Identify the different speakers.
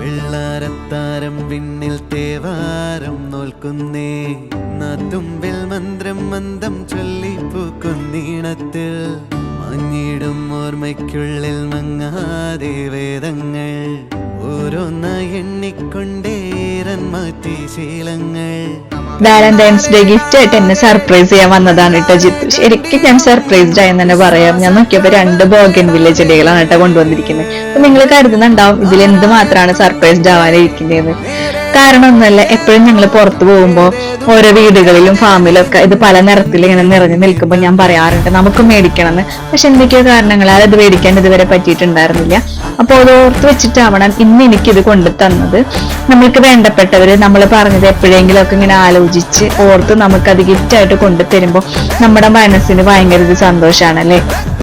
Speaker 1: വെള്ളാരത്താരം വിണ്ണിൽ തേവാരം നോൽക്കുന്നേ നാത്തുമ്പിൽ മന്ത്രം മന്ദം ചൊല്ലിപ്പൂക്കുന്നീണത്തിൽ മഞ്ഞിടും ഓർമ്മയ്ക്കുള്ളിൽ മങ്ങാതെ വേദങ്ങൾ ഓരോന്നായി എണ്ണിക്കൊണ്ടേരൻ മാറ്റി ശീലങ്ങൾ.
Speaker 2: വാലന്റൈൻസ് ഡേ ഗിഫ്റ്റ് ആയിട്ട് എന്നെ സർപ്രൈസ് ചെയ്യാൻ വന്നതാണ് കേട്ടോ ജിത്തു. ശരിക്കും ഞാൻ സർപ്രൈസ്ഡ് ആയെന്ന് തന്നെ പറയാം. ഞാൻ നോക്കിയപ്പോ 2 ബോഗൺവില്ല ചെടികളാണ് കേട്ടോ കൊണ്ടുവന്നിരിക്കുന്നത്. അപ്പൊ നിങ്ങൾ കരുതുന്നുണ്ടാവും ഇതിൽ എന്ത് മാത്രമാണ് സർപ്രൈസ്ഡ് ആവാനിരിക്കുന്നതെന്ന്. കാരണം ഒന്നല്ല, എപ്പോഴും ഞങ്ങൾ പുറത്തു പോകുമ്പോ ഓരോ വീടുകളിലും ഫാമിലും ഒക്കെ ഇത് പല നിറത്തിൽ ഇങ്ങനെ നിറഞ്ഞു നിൽക്കുമ്പോൾ ഞാൻ പറയാറുണ്ട് നമുക്ക് മേടിക്കണമെന്ന്. പക്ഷെ എന്തൊക്കെയോ കാരണങ്ങളാൽ അത് മേടിക്കാൻ ഇതുവരെ പറ്റിയിട്ടുണ്ടായിരുന്നില്ല. അപ്പൊ അത് ഓർത്ത് വെച്ചിട്ടാവണം ഇന്ന് എനിക്കിത് കൊണ്ടു തന്നത്. നമ്മൾക്ക് വേണ്ടപ്പെട്ടവര് നമ്മൾ പറഞ്ഞത് എപ്പോഴെങ്കിലും ഒക്കെ ഇങ്ങനെ ആലോചിച്ച് ഓർത്ത് നമുക്കത് ഗിഫ്റ്റ് ആയിട്ട് കൊണ്ടു തരുമ്പോൾ നമ്മുടെ മനസ്സിന് ഭയങ്കര ഒരു സന്തോഷാണല്ലേ.